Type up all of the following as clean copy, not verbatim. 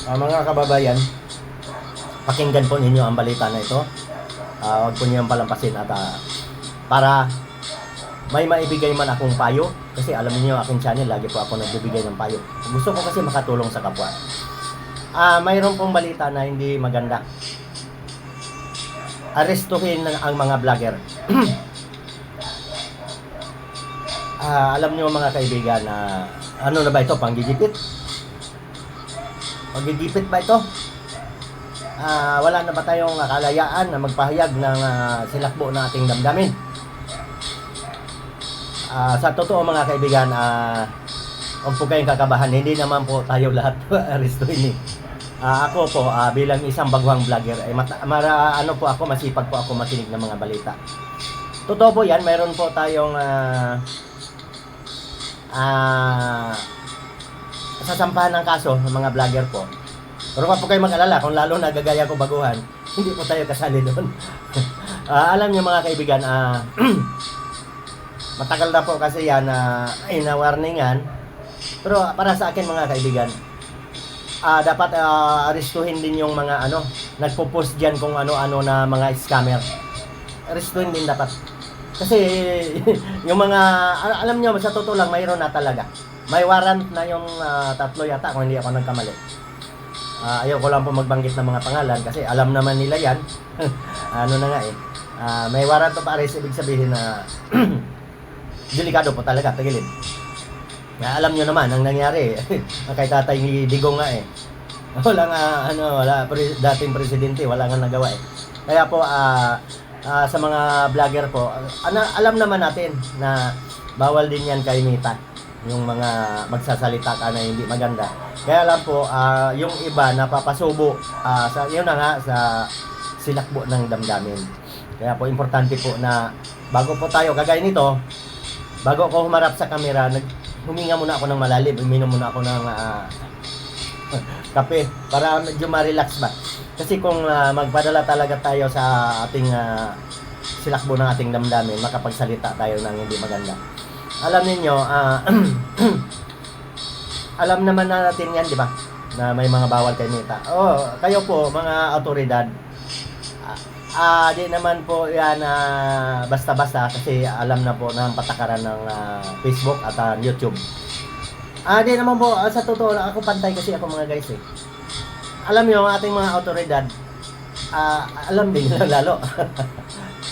Mga kababayan, pakinggan po ninyo ang balita na ito. Huwag po niyong palampasin at para may maibigay man akong payo, kasi alam niyo aking channel, lagi po ako nagbibigay ng payo. Gusto ko kasi makatulong sa kapwa. Mayroon pong balita na hindi maganda. Arestuhin ang mga vlogger. Alam niyo mga kaibigan, ano na ba ito? Panggigipit? Paggigipit ba ito? Wala na ba tayong kalayaan na magpahayag ng silakbo ng ating damdamin? Sa totoo mga kaibigan, huwag po kayong kakabahan. Hindi naman po tayo lahat arestuhin eh. Ako po bilang isang baguhang vlogger, masipag po ako makinig ng mga balita. Totoo po yan, mayroon po tayong sasampahan ng kaso ng mga vlogger po. Pero wag po kayo mag-alala, kung lalo na gagaya ko baguhan, hindi po tayo kasali doon. Alam niyo mga kaibigan, matagal na po kasi yan ina-warningan. Pero para sa akin mga kaibigan, dapat arestuhin din yung mga nagpo-post diyan kung ano-ano na mga scammer. Arestuhin din dapat. Kasi yung mga alam niyo sa totoo lang mayroon na talaga. May warrant na yung 3 yata kung hindi ako nagkamali. Ayaw ko lang po magbanggit ng mga pangalan kasi alam naman nila yan. May warrant of arrest, ibig sabihin na delikado po talaga, tagilid. Alam nyo naman ang nangyari. Kay Tatay Digong nga eh. Dating presidente, wala nga nagawa eh. Kaya po, sa mga vlogger po, alam naman natin na bawal din yan kay Mita. Yung mga magsasalita ka na hindi maganda. Kaya lang po, yung iba napapasubo sa silakbo ng damdamin. Kaya po, importante po na bago po tayo, kagaya nito, bago ako humarap sa camera, huminga muna ako ng malalim, uminom muna ako ng kape para medyo ma-relax ba. Kasi kung magpadala talaga tayo sa ating silakbo ng ating damdamin, makapagsalita tayo ng hindi maganda. Alam niyo, alam naman natin yan, di ba? Na may mga bawal kay Mita. Kayo po, mga autoridad, di naman po yan basta-basta kasi alam na po ng patakaran ng Facebook at YouTube. Di naman po, sa totoo lang, ako pantay kasi ako mga guys eh. Alam nyo, ating mga autoridad, alam din nila lalo.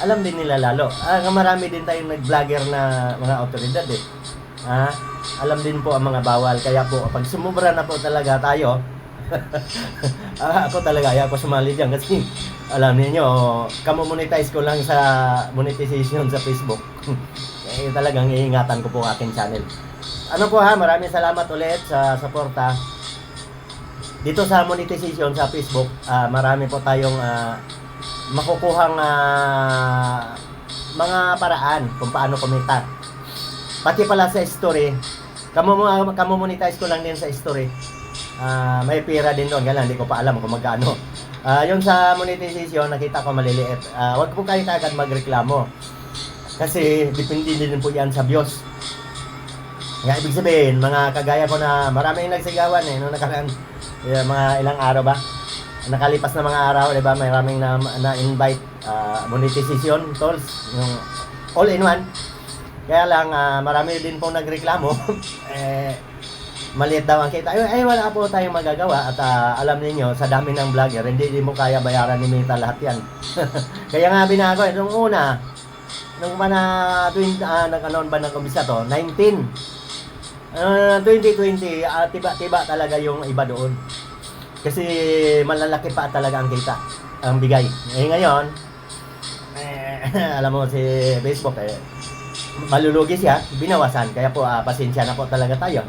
Alam din nila lalo. Marami din tayong nag-vlogger na mga autoridad eh. Alam din po ang mga bawal. Kaya po, pag sumubra na po talaga tayo, ako talaga, ayaw ko sumali dyan kasi alam niyo, kamo-monetize ko lang sa monetization sa Facebook. Talagang iingatan ko po ang aking channel. Maraming salamat ulit sa suporta. Dito sa monetization sa Facebook, marami po tayong makukuhang mga paraan kung paano kumita. Pati pala sa story, kamo-monetize ko lang din sa story. May pera din doon, ganun, hindi ko pa alam kung magkano. Yung sa monetization, nakita ko maliliit. Huwag po kayo kagad magreklamo. Kasi depende din po yan sa views. Nga ibig sabihin, mga kagaya ko na maraming nagsigawan nung nakaraan, mga ilang araw ba? Nakalipas na mga araw, di ba? Maraming na-invite monetization tools, yung all-in-one. Kaya lang, marami din pong nagreklamo. Maliit daw ang kita. Wala po tayong magagawa at alam niyo sa dami ng vlogger, hindi mo kaya bayaran ni Mita lahat yan. Kaya nga binago, nung una, nung nag-anon ba ng kumbisa to, 2020, tiba-tiba talaga yung iba doon. Kasi malalaki pa talaga ang kita, ang bigay. Ngayon, alam mo si Facebook, malulugi siya, binawasan. Kaya po, pasensya na po talaga tayo.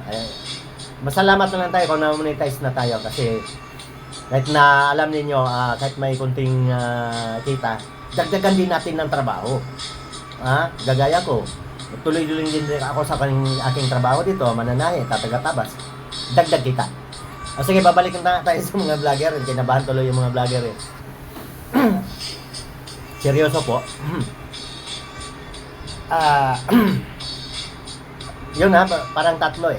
Masalamat na lang tayo kung na-monetize na tayo kasi kahit na alam niyo kahit may kunting kita, dagdagan din natin ng trabaho. Gagaya ko, tuloy-tuloy din ako sa aking trabaho dito, mananahe, tataga-tabas. Dagdag kita. Sige, babalik na tayo sa mga vlogger. Kinabahan tuloy yung mga vlogger eh. Seryoso po. Yun parang tatlo eh.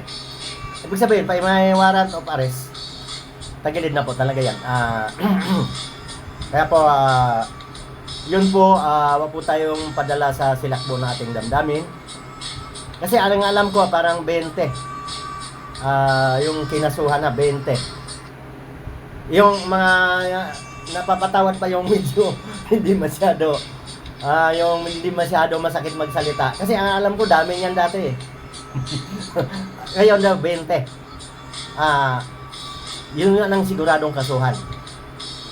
Ibig sabihin, may warrant of arrest. tagilid na po talaga yan. Kaya po, yun po, wag po tayong padala sa silakbo na ating damdamin. Kasi alam ko, parang 20. Yung kinasuhan na 20. Yung mga napapatawad pa yung medyo hindi masyado yung hindi masyado masakit magsalita. Kasi ang alam ko, dami yan dati eh. Ngayon na 20. Yun nga ng siguradong kasuhan.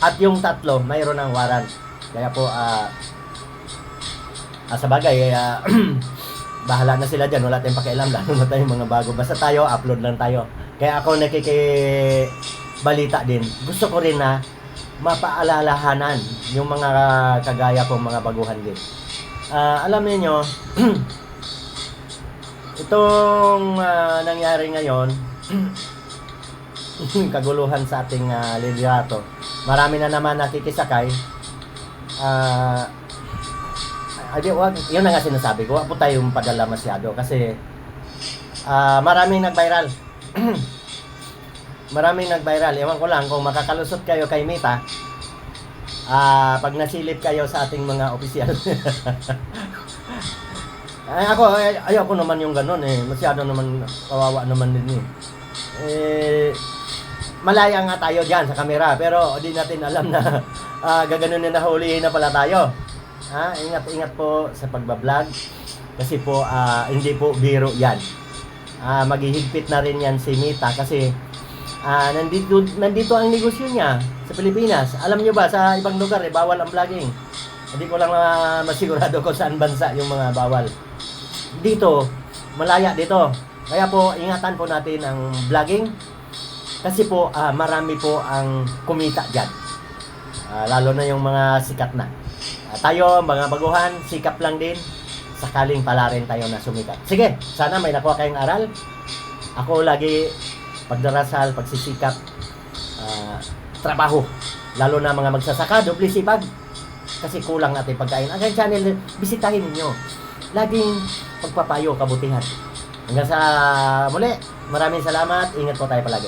At yung 3, mayroon ng warrant. Kaya po, sa bagay, bahala na sila dyan. Wala tayong pakialam, lalo na tayong mga bago. Basta tayo, upload lang tayo. Kaya ako nakikibalita din. Gusto ko rin na mapaalalahanan yung mga kagaya kong mga baguhan din. Alam niyo, itong nangyari ngayon, kaguluhan sa ating liderato. Marami na naman nakikisakay. Yun na nga sinasabi ko, wag po tayong padala masyado kasi maraming nag-viral. Maraming nag-viral. Ewan ko lang kung makakalusot kayo kay Mita, pag nasilip kayo sa ating mga opisyal. Ayoko naman yung ganun eh. Masyado naman, kawawa naman din eh. Malaya nga tayo dyan sa kamera, pero di natin alam na gaganon na nahulihin na pala tayo. Ingat po sa pagbablog kasi po hindi po biro yan. Maghihigpit na rin yan si Mita kasi nandito ang negosyo niya sa Pilipinas. Alam niyo ba, sa ibang lugar bawal ang vlogging. Hindi ko lang masigurado kung saan bansa yung mga bawal. Dito, malaya dito. Kaya po, ingatan po natin ang vlogging kasi po marami po ang kumita dyan. Lalo na yung mga sikat na. Tayo, mga baguhan, sikap lang din. Sakaling pala rin tayo na sumikat. Sige, sana may nakuha kayong aral. Ako lagi pagdarasal, pagsisikap, trabaho. Lalo na mga magsasaka, doble sipag. Kasi kulang natin pagkain. Ang channel, bisitahin ninyo. Laging pagpapayo, kabutihan. Hanggang sa muli, maraming salamat. Ingat po tayo palagi.